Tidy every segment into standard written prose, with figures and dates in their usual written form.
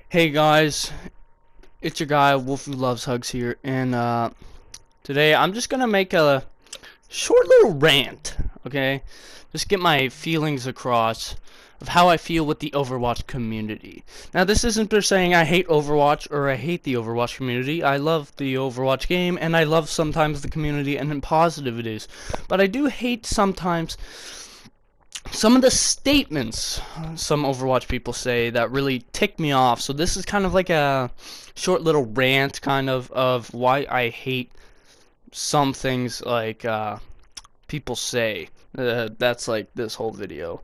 Hey guys, it's your guy Wolf Who Loves Hugs here, and today I'm just gonna make a short little rant, okay? Just get my feelings across of how I feel with the Overwatch community. Now, this isn't for saying I hate Overwatch or I hate the Overwatch community. I love the Overwatch game, and I love sometimes the community and how positive it is. But I do hate sometimes some of the statements some Overwatch people say that really tick me off. So this is kind of like a short little rant of why I hate some things like people say. That's like this whole video.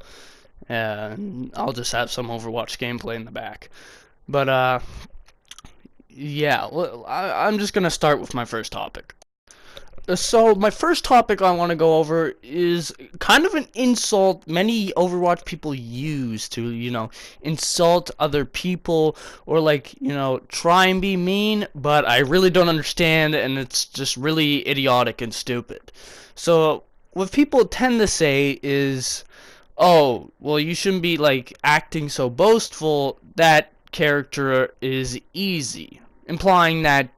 And I'll just have some Overwatch gameplay in the back. But yeah, well, I'm just gonna start with my first topic. So my first topic I want to go over is kind of an insult many Overwatch people use to, insult other people or like, try and be mean, but I really don't understand and it's just really idiotic and stupid. So what people tend to say is, "Oh, well you shouldn't be like acting so boastful. That character is easy." Implying that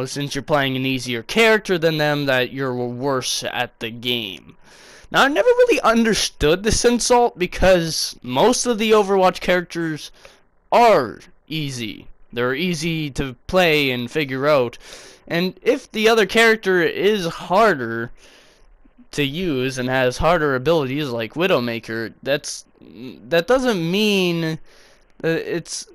since you're playing an easier character than them, that you're worse at the game. Now, I never really understood this insult because most of the Overwatch characters are easy. They're easy to play and figure out. And if the other character is harder to use and has harder abilities like Widowmaker, that doesn't mean that it's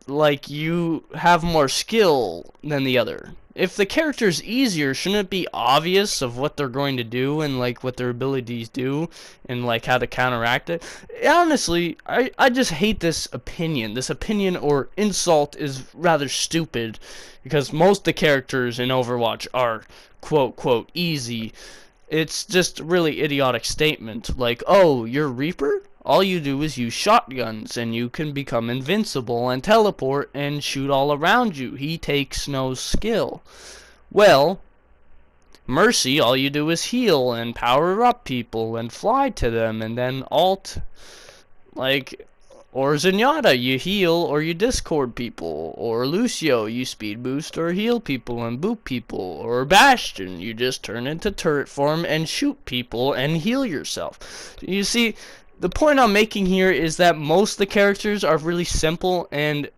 like you have more skill than the other. If the character's easier, shouldn't it be obvious of what they're going to do and like what their abilities do and like how to counteract it? Honestly, I just hate this opinion. This opinion or insult is rather stupid because most of the characters in Overwatch are quote easy. It's just a really idiotic statement like, "Oh, you're Reaper? All you do is use shotguns and you can become invincible and teleport and shoot all around you. He takes no skill." Well, Mercy, all you do is heal and power up people and fly to them and then ult. Like, or Zenyatta, you heal or you discord people. Or Lucio, you speed boost or heal people and boop people. Or Bastion, you just turn into turret form and shoot people and heal yourself. You see, the point I'm making here is that most of the characters are really simple, and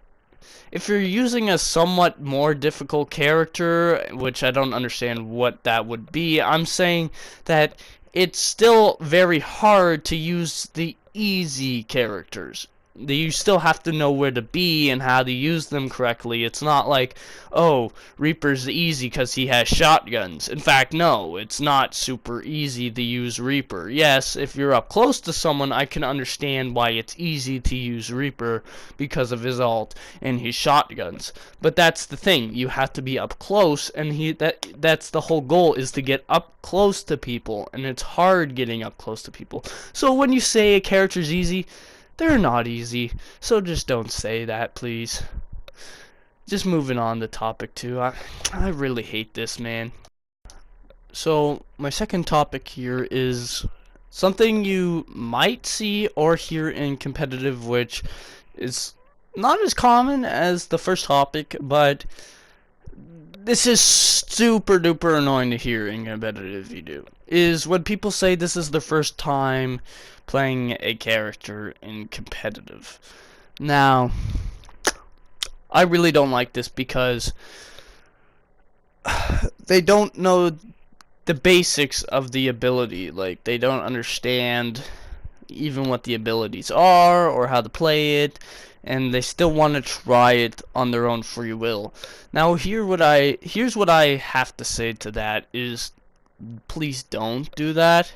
if you're using a somewhat more difficult character, which I don't understand what that would be, I'm saying that it's still very hard to use the easy characters. You still have to know where to be and how to use them correctly. It's not like, "Oh, Reaper's easy because he has shotguns." In fact, no, it's not super easy to use Reaper. Yes, if you're up close to someone, I can understand why it's easy to use Reaper because of his ult and his shotguns. But that's the thing, you have to be up close, and that's the whole goal, is to get up close to people, and it's hard getting up close to people. So when you say a character's easy, they're not easy, so just don't say that, please. Just moving on to topic 2. I really hate this, man. So, my second topic here is something you might see or hear in competitive, which is not as common as the first topic, but this is super duper annoying to hear in competitive, you do, is when people say this is their first time playing a character in competitive. Now, I really don't like this because they don't know the basics of the ability. Like, they don't understand even what the abilities are or how to play it, and they still want to try it on their own free will. Now, here's what I have to say to that is, please don't do that.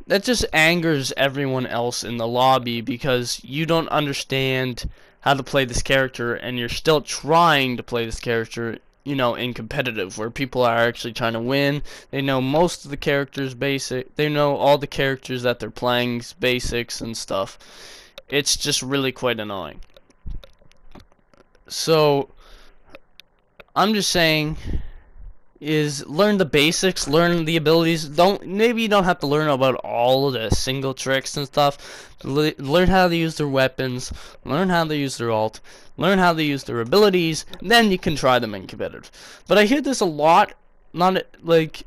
That just angers everyone else in the lobby because you don't understand how to play this character and you're still trying to play this character, in competitive, where people are actually trying to win. They know most of the characters basic. They know all the characters that they're playing's basics and stuff. It's just really quite annoying. So, I'm just saying, is learn the basics, learn the abilities. Maybe you don't have to learn about all of the single tricks and stuff. Learn how to use their weapons, learn how to use their ult, learn how to use their abilities, then you can try them in competitive. But I hear this a lot, not like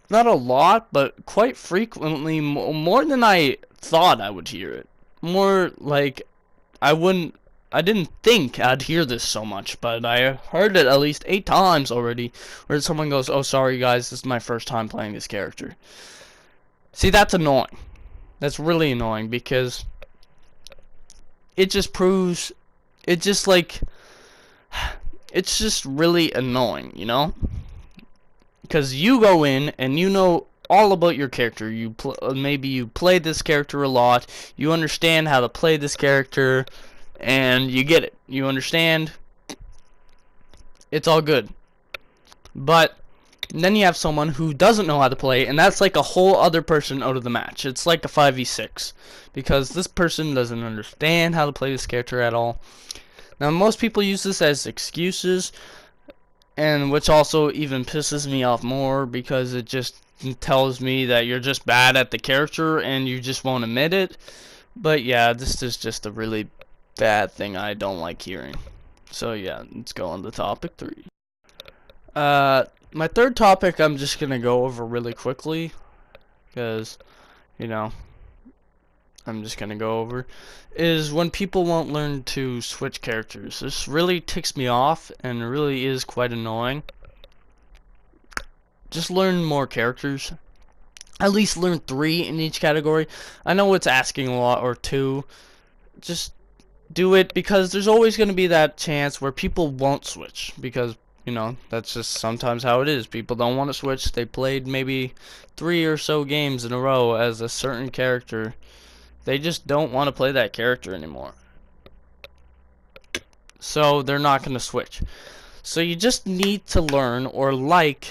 not a lot, but quite frequently, more than I thought I would hear it. More like I wouldn't I didn't think I'd hear this so much, but I heard it at least 8 times already, where someone goes, "Oh, sorry guys, this is my first time playing this character." See, that's annoying. That's really annoying because it just proves, it just like, it's just really annoying, you know? Because you go in and you know all about your character. Maybe you played this character a lot. You understand how to play this character, and you get it. You understand. It's all good. But then you have someone who doesn't know how to play, and that's like a whole other person out of the match. It's like a 5v6 because this person doesn't understand how to play this character at all. Now, most people use this as excuses, and which also even pisses me off more because it just tells me that you're just bad at the character and you just won't admit it. But yeah, this is just a really bad thing I don't like hearing. So yeah, let's go on to topic 3. My third topic I'm just gonna go over really quickly because, you know, I'm just gonna go over is when people won't learn to switch characters. This really ticks me off and really is quite annoying. Just learn more characters. At least learn 3 in each category. I know it's asking a lot, or 2. Just do it because there's always going to be that chance where people won't switch because, you know, that's just sometimes how it is. People don't want to switch. They played maybe 3 or so games in a row as a certain character. They just don't want to play that character anymore. So they're not going to switch. So you just need to learn or like,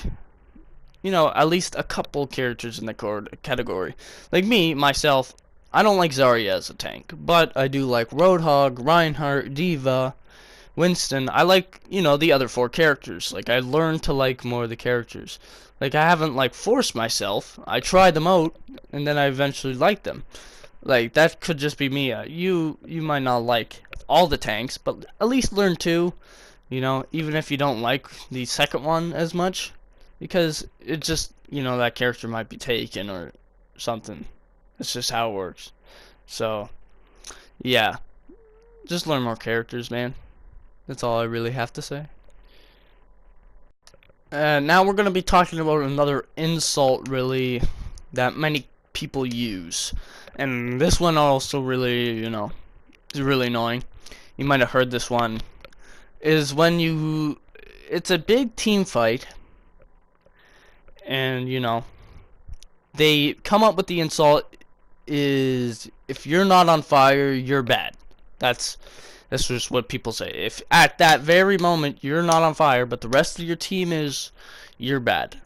you know, at least a couple characters in the category. Like me, myself, I don't like Zarya as a tank, but I do like Roadhog, Reinhardt, Diva, Winston. I like, you know, the other 4 characters. Like, I learned to like more of the characters. Like, I haven't, like, forced myself. I tried them out, and then I eventually liked them. Like, that could just be me. You might not like all the tanks, but at least learn 2, you know, even if you don't like the second one as much. Because it just, you know, that character might be taken or something. It's just how it works. So, yeah. Just learn more characters, man. That's all I really have to say. Now we're going to be talking about another insult, really, that many people use. And this one also really, you know, is really annoying. You might have heard this one. Is when you... It's a big team fight. And, you know, they come up with the insult is, if you're not on fire, you're bad. That's just what people say. If at that very moment you're not on fire, but the rest of your team is, you're bad.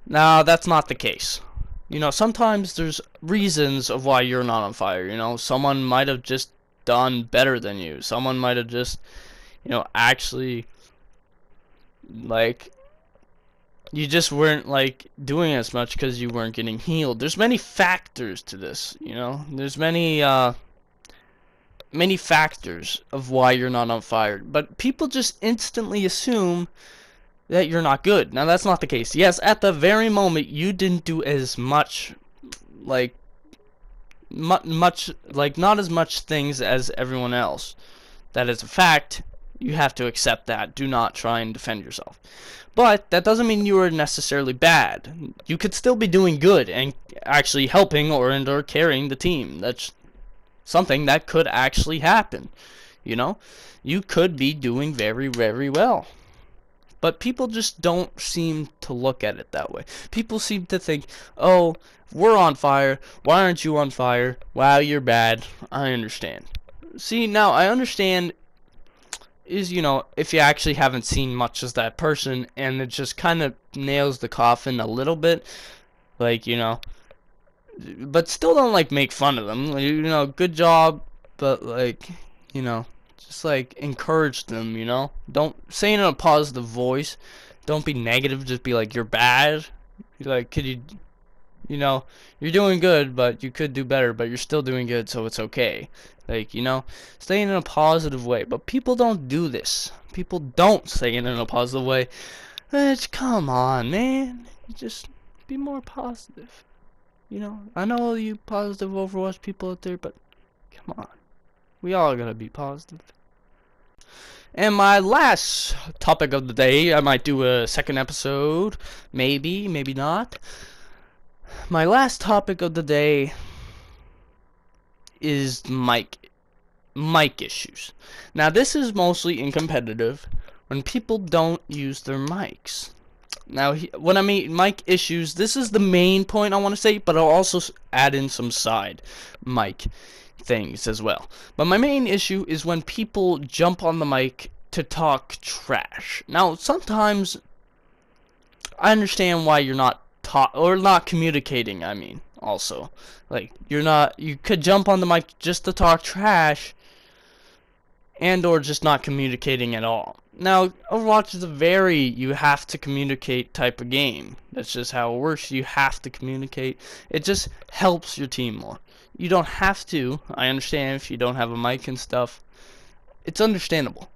Now, that's not the case. You know, sometimes there's reasons of why you're not on fire. You know, someone might have just done better than you. Someone might have just, you know, actually, like, you just weren't, like, doing as much because you weren't getting healed. There's many factors to this, you know. There's many factors of why you're not on fire. But people just instantly assume that you're not good. Now, that's not the case. Yes, at the very moment, you didn't do as much, like, like, not as much things as everyone else. That is a fact. You have to accept that. Do not try and defend yourself. But that doesn't mean you are necessarily bad. You could still be doing good and actually helping or carrying the team. That's something that could actually happen. You know? You could be doing very, very well. But people just don't seem to look at it that way. People seem to think, oh, we're on fire. Why aren't you on fire? Wow, you're bad. I understand. See, now, I understand is, you know, if you actually haven't seen much as that person, and it just kind of nails the coffin a little bit, like, you know, but still don't, like, make fun of them, you know, good job, but, like, you know, just, like, encourage them, you know, don't say it in a positive voice, Don't be negative. Just be like, you're bad. Like, could you, you're doing good, but you could do better, but you're still doing good, so it's okay. Like, staying in a positive way. But people don't do this. People don't say it in a positive way. Come on, man. Just be more positive. I know all you positive Overwatch people out there, but come on. We all gotta be positive. And my last topic of the day, I might do a second episode. Maybe, maybe not. My last topic of the day is mic issues. Now, this is mostly in competitive when people don't use their mics. Now, when I mean mic issues, this is the main point I want to say, but I'll also add in some side mic things as well. But my main issue is when people jump on the mic to talk trash. Now, sometimes I understand why you're not not communicating. I mean, also, like, you could jump on the mic just to talk trash, and or just not communicating at all. Now, Overwatch is you have to communicate type of game. That's just how it works. You have to communicate. It just helps your team more. You don't have to. I understand if you don't have a mic and stuff. It's understandable.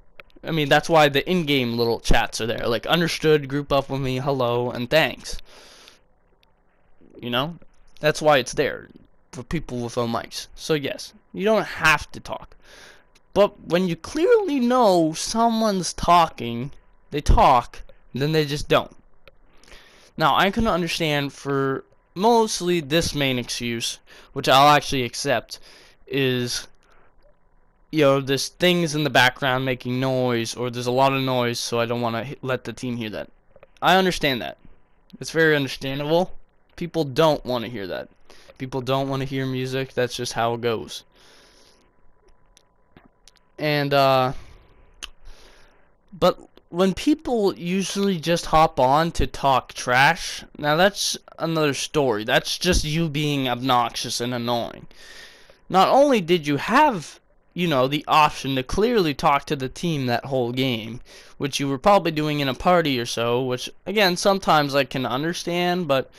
I mean, that's why the in-game little chats are there. Like, understood, group up with me, hello, and thanks. That's why it's there for people with no mics. So yes, you don't have to talk. But when you clearly know someone's talking, they talk, then they just don't. Now, I can understand for mostly this main excuse, which I'll actually accept, is, there's things in the background making noise, or there's a lot of noise, so I don't want to let the team hear that. I understand that. It's very understandable. People don't want to hear that. People don't want to hear music. That's just how it goes. And, but when people usually just hop on to talk trash, now that's another story. That's just you being obnoxious and annoying. Not only did you have, the option to clearly talk to the team that whole game, which you were probably doing in a party or so, which, again, sometimes I can understand, but,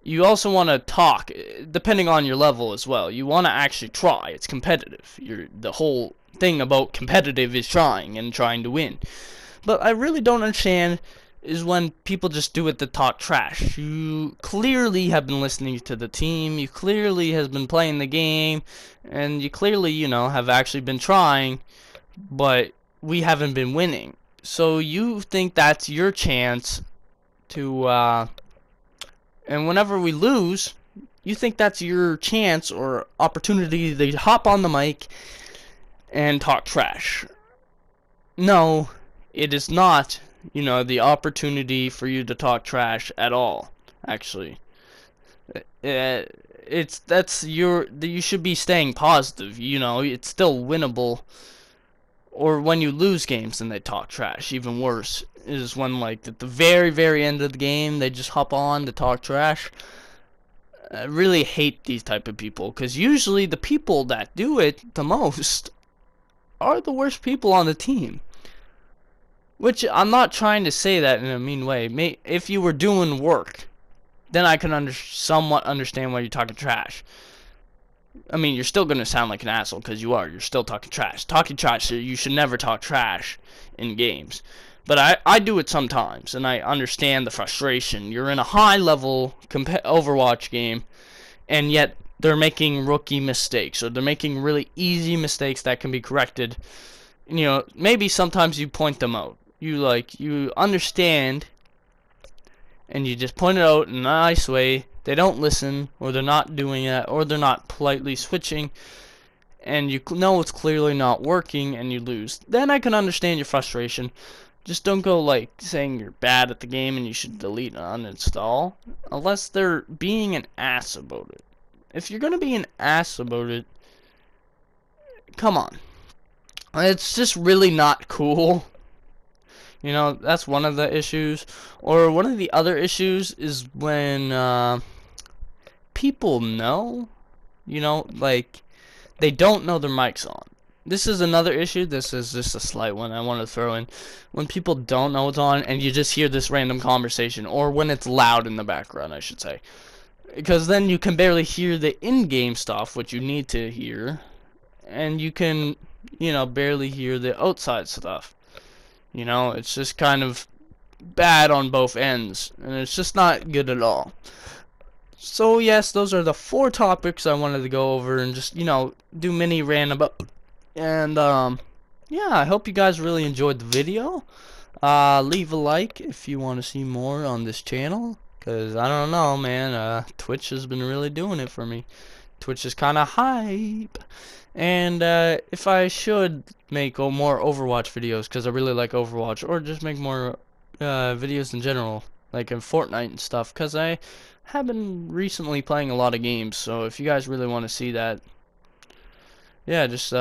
you also want to talk, depending on your level as well. You want to actually try. It's competitive. The whole thing about competitive is trying and trying to win. But I really don't understand is when people just do it to talk trash. You clearly have been listening to the team. You clearly has been playing the game. And you clearly, have actually been trying. But we haven't been winning. So you think that's your chance to, and whenever we lose, you think that's your chance or opportunity to hop on the mic and talk trash. No, it is not, the opportunity for you to talk trash at all, actually. You should be staying positive, it's still winnable. Or when you lose games and they talk trash, even worse is when, like, at the very, very end of the game, they just hop on to talk trash. I really hate these type of people, because usually the people that do it the most are the worst people on the team. Which, I'm not trying to say that in a mean way. If you were doing work, then I can somewhat understand why you're talking trash. I mean, you're still going to sound like an asshole, because you are. You're still talking trash. Talking trash, you should never talk trash in games. But I do it sometimes, and I understand the frustration. You're in a high-level Overwatch game, and yet they're making rookie mistakes, or they're making really easy mistakes that can be corrected. Maybe sometimes you point them out. You understand, and you just point it out in a nice way. They don't listen, or they're not doing it, or they're not politely switching, and you know it's clearly not working, and you lose. Then I can understand your frustration. Just don't go, like, saying you're bad at the game and you should delete and uninstall, unless they're being an ass about it. If you're gonna be an ass about it, come on. It's just really not cool. That's one of the issues. Or one of the other issues is when people know, like, they don't know their mic's on. this is another issue. This is just a slight one I want to throw in. When people don't know what's on and you just hear this random conversation, or when it's loud in the background, I should say. Because then you can barely hear the in-game stuff, which you need to hear. And you can, barely hear the outside stuff. It's just kind of bad on both ends. And it's just not good at all. So yes, those are the 4 topics I wanted to go over and just, do mini rant about. And yeah, I hope you guys really enjoyed the video. Leave a like if you want to see more on this channel, cause I don't know, man, Twitch has been really doing it for me. Twitch is kind of hype. And if I should make more Overwatch videos, cause I really like Overwatch, or just make more videos in general, like in Fortnite and stuff, cause I have been recently playing a lot of games. So if you guys really want to see that, yeah, just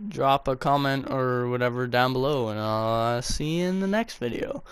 drop a comment or whatever down below, and I'll see you in the next video.